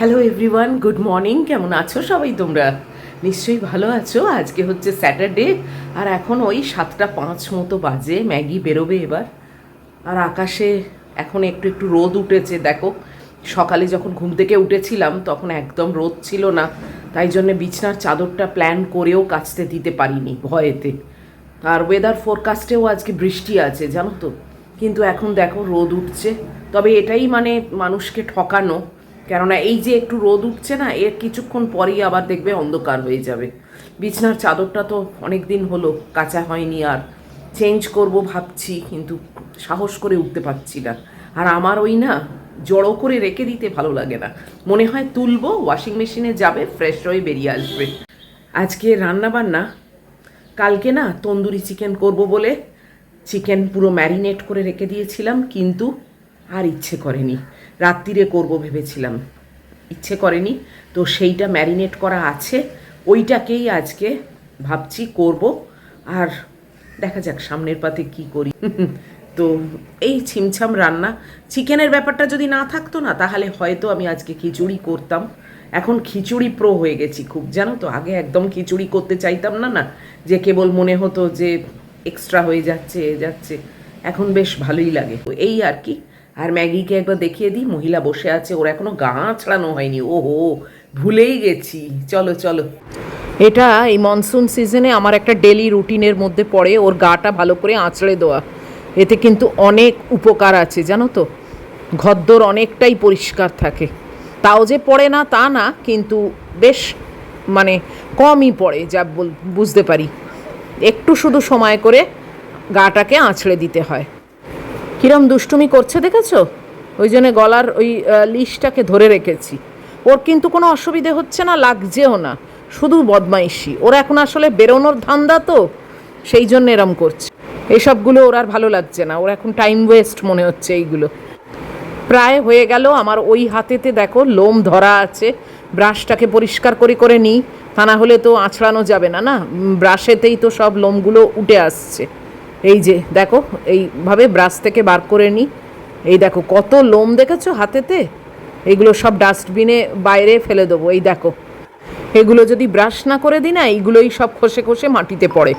Hello everyone, good morning. কেমন আছো সবাই? তোমরা নিশ্চয়ই ভালো আছো। আজকে হচ্ছে স্যাটারডে, আর এখন ওই 7:05 মতো বাজে। ম্যাগি বেরোবে এবার। আর আকাশে এখন একটু একটু রোদ উঠেছে। দেখো, সকালে যখন ঘুম থেকে উঠেছিলাম তখন একদম রোদ ছিল না, তাই জন্যে বিছনার চাদরটা প্ল্যান করেও কাচতে দিতে পারিনি ভয়েতে। আর ওয়েদার ফোরকাস্টেও আজকে বৃষ্টি আছে জানো তো, কিন্তু এখন দেখো রোদ উঠছে। তবে এটাই মানে মানুষকে ঠকানো, কেননা এই যে একটু রোদ উঠছে না, এর কিছুক্ষণ পরেই আবার দেখবে অন্ধকার হয়ে যাবে। বিছনার চাদরটা তো অনেক দিন হলো কাচা হয়নি, আর চেঞ্জ করব ভাবছি, কিন্তু সাহস করে উঠতে পারছি না। আর আমার ওই না জড়ো করে রেখে দিতে ভালো লাগে না, মনে হয় তুলবো, ওয়াশিং মেশিনে যাবে, ফ্রেশ হয়ে বেরিয়ে আসবে। আজকে রান্না বান্না, কালকে না তন্দুরি চিকেন করব বলে চিকেন পুরো ম্যারিনেট করে রেখে দিয়েছিলাম, কিন্তু আর ইচ্ছে করেনি। রাত্রিরে করব ভেবেছিলাম, ইচ্ছে করেনি। তো সেইটা ম্যারিনেট করা আছে, ওইটাকেই আজকে ভাবছি করব। আর দেখা যাক সামনের পাতে কি করি। তো এই ছিমছাম রান্না। চিকেনের ব্যাপারটা যদি না থাকতো না, তাহলে হয়তো আমি আজকে খিচুড়ি করতাম। এখন খিচুড়ি প্রো হয়ে গেছি খুব, জানো তো। আগে একদম খিচুড়ি করতে চাইতাম না, না যে কেবল মনে হতো যে এক্সট্রা হয়ে যাচ্ছে যাচ্ছে। এখন বেশ ভালোই লাগে, এই আর কি। আর ম্যাগিকে একবার দেখিয়ে দিই, মহিলা বসে আছে, ওর এখনো গা ছাড়ানো হয়নি। ওহো, ভুলেই গেছি। চলো চলো। এটা এই মনসুন সিজনে আমার একটা ডেলি রুটিনের মধ্যে পড়ে, ওর গাটা ভালো করে আঁচড়ে দেওয়া। এতে কিন্তু অনেক উপকার আছে জানো তো, ঘরদোর অনেকটাই পরিষ্কার থাকে। তাও যে পড়ে না তা না, কিন্তু বেশ মানে কমই পড়ে যা বুঝতে পারি। একটু শুধু সময় করে গাটাকে আঁচড়ে দিতে হয়। কিরম দুষ্টুমি করছে দেখেছো? ওই জন্যে গলার ওই লিশটাকে ধরে রেখেছি। ওর কিন্তু কোনো অসুবিধে হচ্ছে না, লাগছেও না, শুধু বদমাইশি। ওর এখন আসলে বেরোনোর ধান্দা, তো সেই জন্য এরম করছে। এসবগুলো ওর আর ভালো লাগছে না, ওর এখন টাইম ওয়েস্ট মনে হচ্ছে এইগুলো। প্রায় হয়ে গেল আমার। ওই হাতেতে দেখো লোম ধরা আছে, ব্রাশটাকে পরিষ্কার করে নিই, তা না হলে তো আঁচড়ানো যাবে না, না ব্রাশেতেই তো সব লোমগুলো উঠে আসছে। এই যে দেখো, এইভাবে ব্রাশ থেকে বার করে নিই। এই দেখো কত লোম দেখেছো হাতেতে, এইগুলো সব ডাস্টবিনে বাইরে ফেলে দেবো। এই দেখো, এগুলো যদি ব্রাশ না করে দিই না, এইগুলোই সব খসে খসে মাটিতে পড়ে।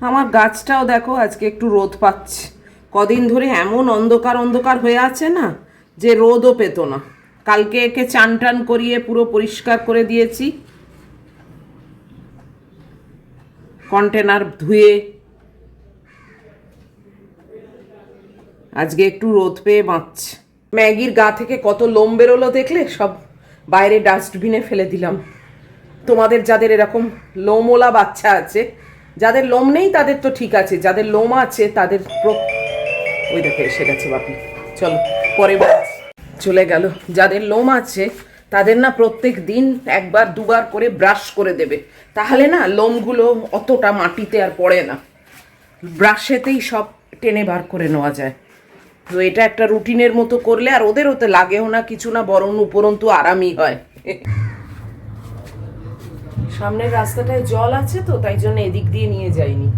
আমার গাছটাও দেখো আজকে একটু রোদ পাচ্ছে। কদিন ধরে এমন অন্ধকার অন্ধকার হয়ে আছে না, যে রোদও পেত না। কালকে একে চান টান করিয়ে পুরো পরিষ্কার করে দিয়েছি, কন্টেনার ধুয়ে। আজকে একটু রোদ পেয়ে বাঁচছে। ম্যাগির গা থেকে কত লোম বেরোলো দেখলে, সব বাইরে ডাস্টবিনে ফেলে দিলাম। তোমাদের যাদের এরকম লোমওয়ালা বাচ্চা আছে, যাদের লোম নেই তাদের তো ঠিক আছে, যাদের লোম আছে তাদের ওই দেখে এসে গেছে বাপি। চলো পরে চলে গেল। যাদের লোম আছে তাদের না প্রত্যেক দিন একবার দুবার করে ব্রাশ করে দেবে, তাহলে না লোমগুলো অতটা মাটিতে আর পড়ে না। ব্রাশেতেই সব টেনে বার করে নেওয়া যায়। তো এটা একটা রুটিনের মতো করলে আর ওদের ওতে লাগেও না কিছু না, বরং উপরন্তু আরামই হয়। সামনের রাস্তাটায় জল আছে তো, তাই জন্য এদিক দিয়ে নিয়ে যাইনি,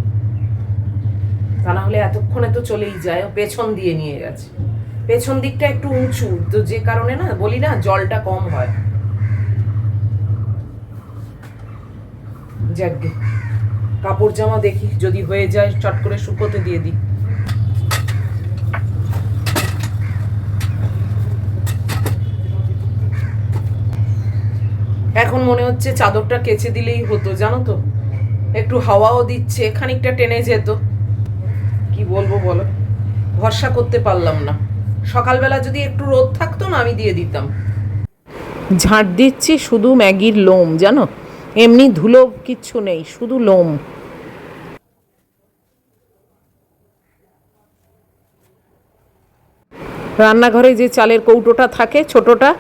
তা না হলে এতক্ষণে তো চলেই যায়। পেছন দিয়ে নিয়ে গেছে। পেছন দিকটা একটু উঁচু তো, যে কারণে না বলি না জলটা কম হয়। যাকগে, কাপড় জামা দেখি যদি হয়ে যায় চট করে শুকোতে দিয়ে দিই। এখন মনে হচ্ছে চাদরটা কেচে দিলেই হতো জানো তো, একটু হাওয়াও দিচ্ছে, খানিকটা টেনে যেত। কি বলবো বলো, ভরসা করতে পারলাম না। সকালবেলা যদি একটু রোদ থাকতো না, আমি দিয়ে দিতাম। ঝাঁট দিচ্ছি শুধু ম্যাগির লোম জানো, এমনি ধুলো কিচ্ছু নেই, শুধু লোম। রান্নাঘরে যে চালের কৌটোটা থাকে ছোটটা,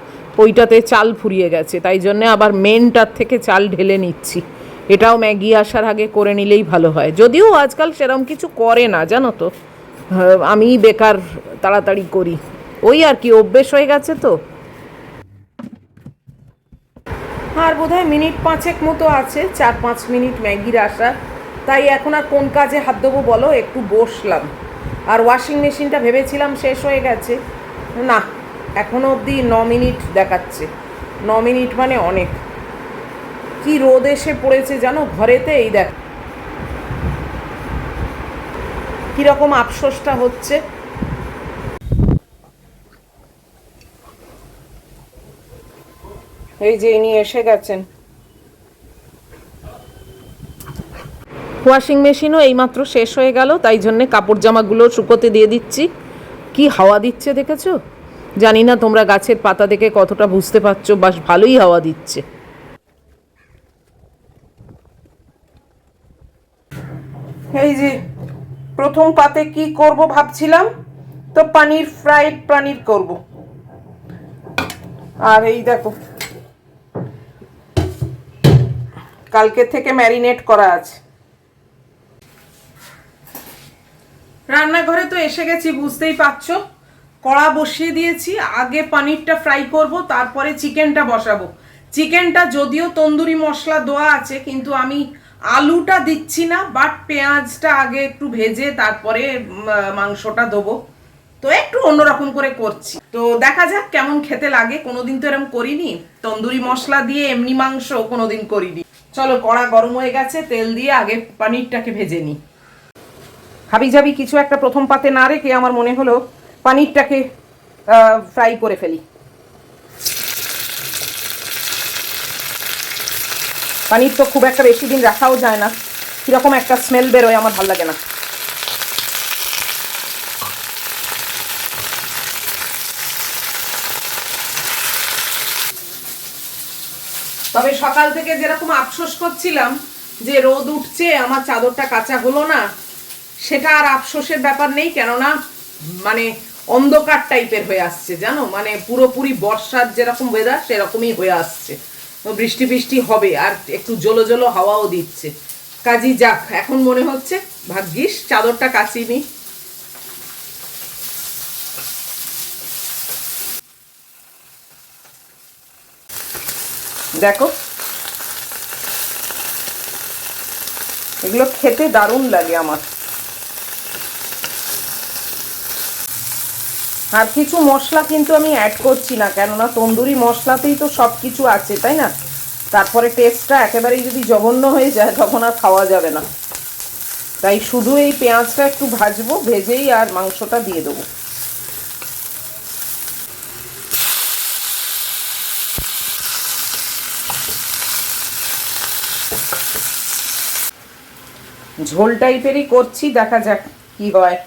ওইটাতে চাল ফুরিয়ে গেছে, তাই জন্যে আবার মেনটার থেকে চাল ঢেলে নিচ্ছি। এটাও ম্যাগি আসার আগে করে নিলেই ভালো হয়, যদিও আজকাল সেরকম কিছু করে না জানো তো। আমি বেকার তাড়াতাড়ি করি, ওই আর কি, অভ্যেস হয়ে গেছে তো। আর বোধহয় মিনিট 5 মতো আছে, 4-5 মিনিট ম্যাগির আসা। তাই এখন আর কোন কাজে হাত দেবো বলো, একটু বসলাম। আর ওয়াশিং মেশিনটা ভেবেছিলাম শেষ হয়ে গেছে, না এখনও অবধি 9 মিনিট দেখাচ্ছে। 9 মিনিট মানে অনেক। কি রোদ এসে পড়েছে জানো ঘরেতে, এই দেখ কিরকম আফসোসটা হচ্ছে। এই যে ইনি এসে গেছেন। ওয়াশিং মেশিনও এইমাত্র শেষ হয়ে গেল, তাই জন্যে কাপড় জামাগুলো শুকোতে দিয়ে দিচ্ছি। কি হাওয়া দিচ্ছে দেখেছো? জানি না তোমরা গাছের পাতা দেখে কতটা বুঝতে পারছো, বাস ভালোই হাওয়া দিচ্ছে। এই যে প্রথম পাতে কি করব ভাবছিলাম, তো ফ্রাইড পনির করব। আর এই দেখো কালকে থেকে ম্যারিনেট করা আছে। রান্নাঘরে তো এসে গেছি, বুঝতেই পারছো। কড়া বসিয়ে দিয়েছি, আগে পনিরটা ফ্রাই করব, তারপরে চিকেনটা বসাবো। চিকেনটা যদিও তন্দুরি মশলা দেওয়া আছে, কিন্তু আমি আলুটা দিচ্ছি না, বাট পেঁয়াজটা আগে একটু ভেজে তারপরে মাংসটা দেবো। তো একটু অন্যরকম করে করছি, তো দেখা যাক কেমন খেতে লাগে। কোনোদিন তো এরকম করিনি, তন্দুরি মশলা দিয়ে এমনি মাংস কোনোদিন করিনি। চলো, কড়া গরম হয়ে গেছে, তেল দিয়ে আগে পনিরটাকে ভেজে নিই। হাবিজাবি কিছু একটা প্রথম পাতে না রেখে আমার মনে হলো পনিরটাকে ফ্রাই করে ফেলি। পনির তো খুব একটা বেশি দিন রাখাও যায় না, কিরকম একটা স্মেল বেরোয়, আমার ভালো লাগে না। তবে সকাল থেকে যেরকম আফসোস করছিলাম যে রোদ উঠছে, আমার চাদরটা কাঁচা হলো না, সেটা আর আফসোসের ব্যাপার নেই। কেননা মানে অন্ধকার টাইপের হয়ে আসছে জানো, মানে পুরোপুরি বর্ষার যেরকম ওয়েদার সেরকমই হয়ে আসছে। বৃষ্টি বৃষ্টি হবে, আর একটু জলো জলো হাওয়াও দিচ্ছে। কাজী যাক, এখন মনে হচ্ছে ভাগ্যিস চাদরটা কাচিনি। দেখো এগুলো খেতে দারুণ লাগে আমার। আর কিছু মশলা কিন্তু আমি অ্যাড করছি না, কেননা তন্দুরি মশলাতেই তো সব কিছু আছে, তাই না? তারপরে টেস্টটা একেবারেই যদি জঘন্য হয়ে যায় তখন আর খাওয়া যাবে না। তাই শুধু এই পেঁয়াজটা একটু ভাজবো, ভেজেই আর মাংসটা দিয়ে দেবো। ঝোল টাইপেরই করছি, দেখা যাক কি হয়।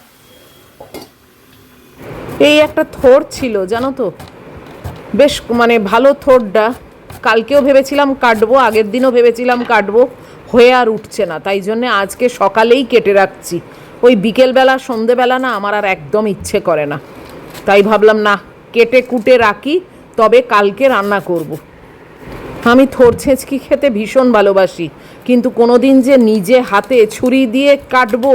এই একটা থোড় ছিল জানো তো, বেশ মানে ভালো থোড়টা। কালকেও ভেবেছিলাম কাটবো, আগের দিনও ভেবেছিলাম কাটবো, হয়ে আর উঠছে না। তাই জন্যে আজকে সকালেই কেটে রাখছি। ওই বিকেলবেলা সন্ধেবেলা না আমার আর একদম ইচ্ছে করে না, তাই ভাবলাম না, কেটে কুটে রাখি, তবে কালকে রান্না করব। আমি থোড় ছেঁচকি খেতে ভীষণ ভালোবাসি, কিন্তু কোনো দিন যে নিজে হাতে ছুরি দিয়ে কাটবো,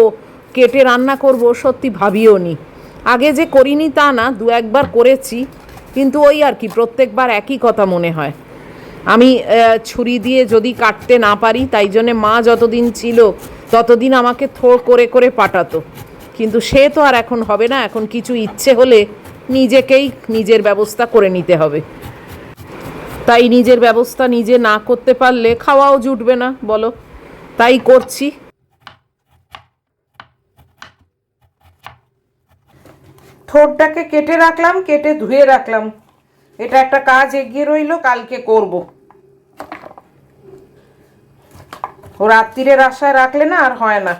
কেটে রান্না করব, সত্যি ভাবিও নি। আগে যে করিনি তা না, দু একবার করেছি, কিন্তু ওই আর কি, প্রত্যেকবার একই কথা মনে হয়। আমি ছুরি দিয়ে যদি কাটতে না পারি, তাই জন্যে মা যতদিন ছিল ততদিন আমাকে থোড় করে করে পাঠাতো। কিন্তু সে তো আর এখন হবে না, এখন কিছু ইচ্ছে হলে নিজেকেই নিজের ব্যবস্থা করে নিতে হবে। তাই নিজের ব্যবস্থা নিজে না করতে পারলে খাওয়াও জুটবে না বলো, তাই করছি। থোড়টাকে কেটে রাখলাম, কেটে ধুয়ে রাখলাম। এটা একটা কাজ এগিয়ে রইল, কালকে করব। ও রাত্রিরের আশায় রাখলে না আর হয় না।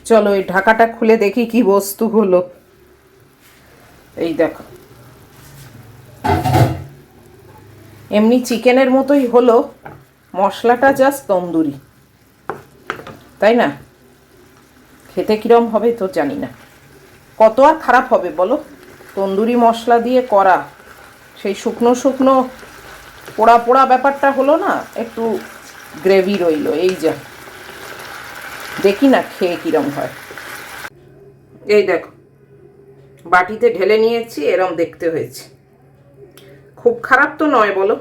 চলো এই ঢাকাটা খুলে দেখি কি বস্তু হলো। এই দেখো, এমনি চিকেনের মতোই হলো, মশলাটা জাস্ট তন্দুরি, তাই না? খেতে কিরম হবে তো জানি না, কত আর খারাপ হবে বলো। তন্দুরি মশলা দিয়ে করা, সেই শুকনো শুকনো পোড়া পোড়া ব্যাপারটা হলো না, একটু গ্রেভি রইল। এই যা, দেখি না খেয়ে কিরম হয়। এই দেখো, বাটিতে ঢেলে নিয়েছি, এরম দেখতে হয়েছে। খুব খারাপ তো নয় বলো।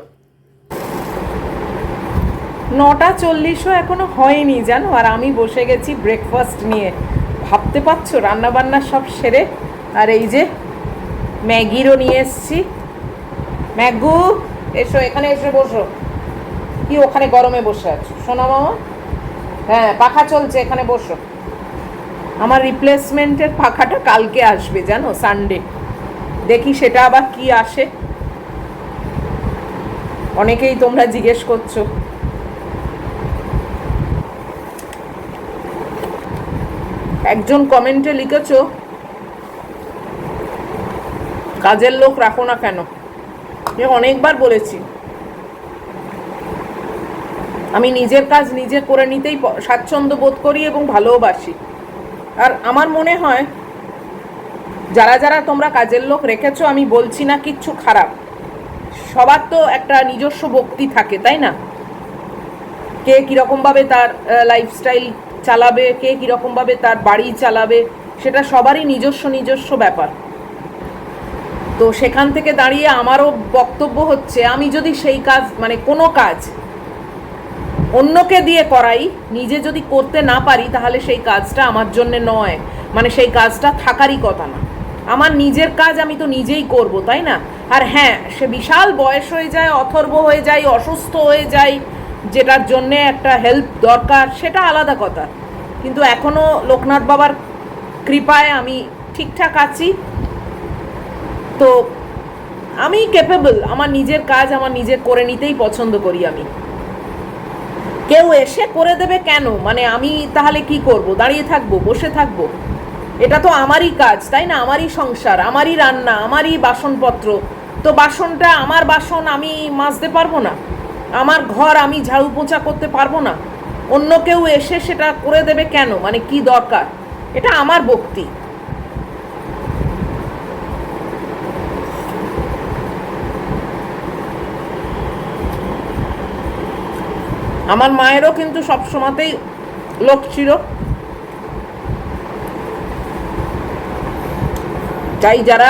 9:40 এখনো হয়নি জানো, আর আমি বসে গেছি ব্রেকফাস্ট নিয়ে। ভাবতে পারছো, রান্না বান্না সব সেরে, আর এই যে ম্যাগিরও নিয়ে এসছি। ম্যাগু এসো এখানে এসে বসো। কি ওখানে গরমে বসে আছো সোনা মামা? হ্যাঁ পাখা চলছে, এখানে বসো। আমার রিপ্লেসমেন্টের পাখাটা কালকে আসবে জানো, সানডে। দেখি সেটা আবার কি আসে, অনেকেই তোমরা জিজ্ঞেস করছো। একজন কমেন্টে লিখেছো কাজের লোক রাখো না কেন। অনেকবার বলেছি আমি নিজের কাজ নিজে করে নিতেই স্বাচ্ছন্দ্য বোধ করি এবং ভালোবাসি। আর আমার মনে হয় যারা যারা তোমরা কাজের লোক রেখেছো, আমি বলছি না কিচ্ছু খারাপ, সবার তো একটা নিজস্ব ভক্তি থাকে তাই না? কে কীরকমভাবে তার লাইফস্টাইল চালাবে, কে কীরকমভাবে তার বাড়ি চালাবে, সেটা সবারই নিজস্ব নিজস্ব ব্যাপার। তো সেখান থেকে দাঁড়িয়ে আমারও বক্তব্য হচ্ছে আমি যদি সেই কাজ মানে কোনো কাজ অন্যকে দিয়ে করাই, নিজে যদি করতে না পারি তাহলে সেই কাজটা আমার জন্য নয়, মানে সেই কাজটা থাকারই কথা না। আমার নিজের কাজ আমি তো নিজেই করব তাই না? আর হ্যাঁ, সে বিশাল বয়স হয়ে যায়, অথর্ব হয়ে যায়, অসুস্থ হয়ে যায়, যেটার জন্যে একটা হেল্প দরকার, সেটা আলাদা কথা। কিন্তু এখনও লোকনাথ বাবার কৃপায় আমি ঠিকঠাক আছি। তো আমি ক্যাপেবল, আমার নিজের কাজ আমার নিজে করে নিতেই পছন্দ করি আমি। কেউ এসে করে দেবে কেন, মানে আমি তাহলে কি করব? দাঁড়িয়ে থাকবো, বসে থাকবো? এটা তো আমারই কাজ তাই না? আমারই সংসার, আমারই রান্না, আমারই বাসনপত্র। তো বাসনটা আমার বাসন, আমি মাজতে পারবো না? আমার ঘর আমি ঝাড়ু পোঁছা করতে পারবো না? অন্য কেউ এসে সেটা করে দেবে কেন, মানে কি দরকার? এটা আমার ভক্তি। আমার মায়েরও কিন্তু সব সময়তেই লোক ছিল, তাই যারা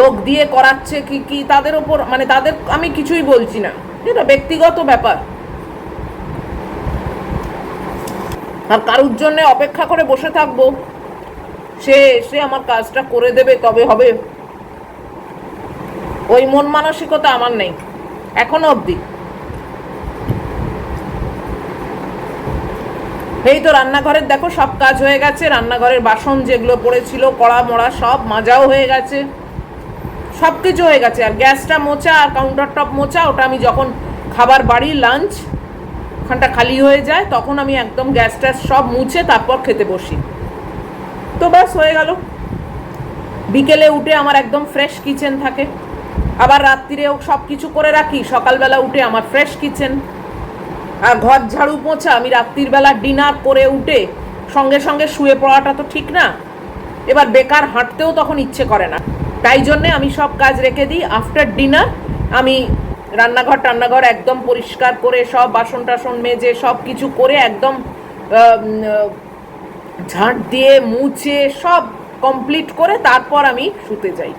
লোক দিয়ে করাচ্ছে কি কি তাদের ওপর মানে তাদের আমি কিছুই বলছি না, এটা ব্যক্তিগত ব্যাপার। আর কারুর জন্য অপেক্ষা করে বসে থাকবো সে এসে আমার কাজটা করে দেবে তবে হবে, ওই মন মানসিকতা আমার নেই এখনো অবধি। এই তো রান্নাঘরের দেখো সব কাজ হয়ে গেছে, রান্নাঘরের বাসন যেগুলো পড়েছিল কড়া মড়া সব মাজাও হয়ে গেছে, সব কিছু হয়ে গেছে। আর গ্যাসটা মোছা আর কাউন্টার টপ মোছা, ওটা আমি যখন খাবার বাড়ি লাঞ্চ ওখানটা খালি হয়ে যায় তখন আমি একদম গ্যাস ট্যাস সব মুছে তারপর খেতে বসি। তো ব্যাস হয়ে গেল। বিকেলে উঠে আমার একদম ফ্রেশ কিচেন থাকে, আবার রাত্রিরেও সব কিছু করে রাখি, সকালবেলা উঠে আমার ফ্রেশ কিচেন। আর ঘর ঝাড়ু পোঁছা আমি রাত্রির বেলা ডিনার করে উঠে সঙ্গে সঙ্গে শুয়ে পড়াটা তো ঠিক না, এবার বেকার হাঁটতেও তখন ইচ্ছে করে না, তাই জন্যে আমি সব কাজ রেখে দিই। আফটার ডিনার আমি রান্নাঘর একদম পরিষ্কার করে সব বাসন টাসন মেজে সব কিছু করে একদম ঝাঁট দিয়ে মুছে সব কমপ্লিট করে তারপর আমি শুতে যাই।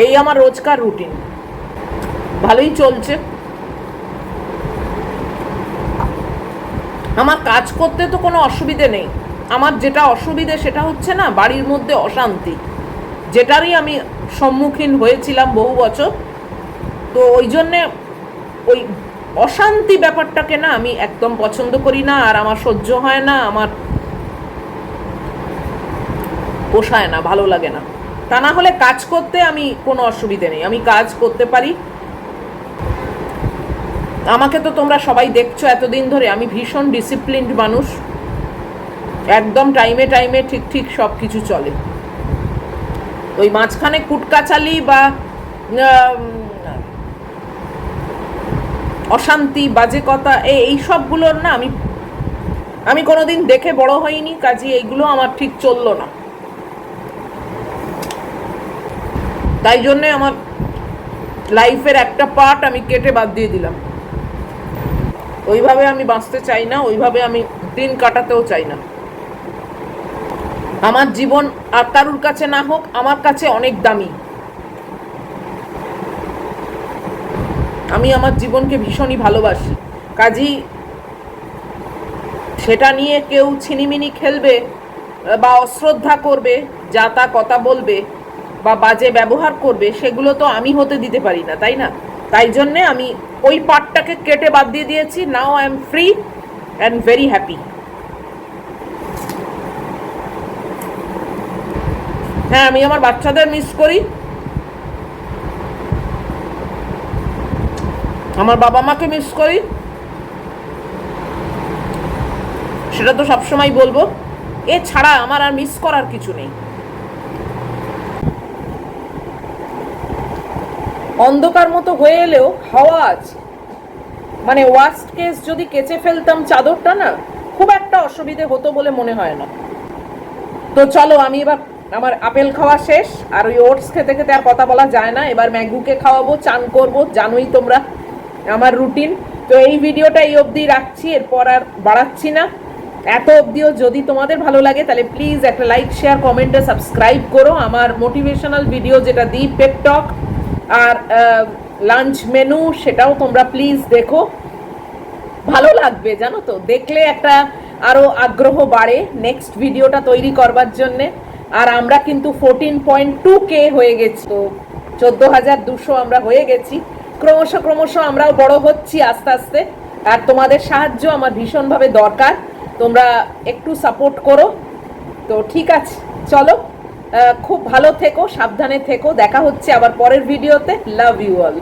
এই আমার রোজকার রুটিন, ভালোই চলছে। আমার কাজ করতে তো কোনো অসুবিধে নেই, আমার যেটা অসুবিধে সেটা হচ্ছে না বাড়ির মধ্যে অশান্তি, যেটারই আমি সম্মুখীন হয়েছিলাম বহু বছর। তো ওই জন্যে ওই অশান্তি ব্যাপারটাকে না আমি একদম পছন্দ করি না, আর আমার সহ্য হয় না, আমার পোষায় না, ভালো লাগে না। তা না হলে কাজ করতে আমি কোনো অসুবিধে নেই, আমি কাজ করতে পারি। আমাকে তো তোমরা সবাই দেখছো এতদিন ধরে, আমি ভীষণ ডিসিপ্লিনড মানুষ, একদম টাইমে টাইমে ঠিক ঠিক সব কিছু চলে। ওই মাঝখানে কুটকাচালি বা অশান্তি বাজে কথা এই সবগুলোর না আমি কোনোদিন দেখে বড় হইনি, কাজে এইগুলো আমার ঠিক চললো না। তাই জন্যে আমার লাইফের একটা পার্ট আমি কেটে বাদ দিয়ে দিলাম। ওইভাবে আমি বাঁচতে চাই না, ওইভাবে আমি দিন কাটাতেও চাই না। আমার জীবন আর কারুর কাছে না হোক, আমার কাছে অনেক দামি। আমি আমার জীবনকে ভীষণই ভালোবাসি, কাজেই সেটা নিয়ে কেউ ছিনিমিনি খেলবে বা অশ্রদ্ধা করবে, যা তা কথা বলবে, বা বাজে ব্যবহার করবে, সেগুলো তো আমি হতে দিতে পারি না, তাই না? তাই জন্যে আমি ওই পার্টটাকে কেটে বাদ দিয়ে দিয়েছি। Now I am free and very happy. হ্যাঁ, আমি আমার বাচ্চাদের মিস করি, আমার বাবা মাকে মিস করি, সেটা তো সবসময় বলবো। এছাড়া আমার আর মিস করার কিছু নেই। অন্ধকার মতো হয়ে এলেও হাওয়া আছে, মানে ওয়ার্স্ট কেস যদি কেচে ফেলতাম চাদরটা না, খুব একটা অসুবিধে হতো বলে মনে হয় না। তো চলো, আমি এবার, আমার আপেল খাওয়া শেষ, আর ওই ওটস খেতে খেতে আর কথা বলা যায় না। এবার ম্যাগুকে খাওয়াবো, চান করবো, জানোই তোমরা আমার রুটিন। তো এই ভিডিওটা এই অবধি রাখছি, এরপর আর বাড়াচ্ছি না। এত অবধিও যদি তোমাদের ভালো লাগে তাহলে প্লিজ একটা লাইক, শেয়ার, কমেন্টে সাবস্ক্রাইব করো। আমার মোটিভেশনাল ভিডিও যেটা দিই, পেপ টক আর লাঞ্চ মেনু, সেটাও তোমরা প্লিজ দেখো, ভালো লাগবে জানো তো, দেখলে একটা আরো আগ্রহ বাড়ে নেক্সট ভিডিওটা তৈরি করবার জন্যে। আর আমরা কিন্তু 14.2K হয়ে গেছি, তো 14,200 আমরা হয়ে গেছি। ক্রমশ ক্রমশ আমরাও বড় হচ্ছি আস্তে আস্তে, আর তোমাদের সাহায্য আমার ভীষণভাবে দরকার। তোমরা একটু সাপোর্ট করো। তো ঠিক আছে, চলো, খুব ভালো থেকো, সাবধানে থেকো, দেখা হচ্ছে আবার পরের ভিডিওতে। Love you all.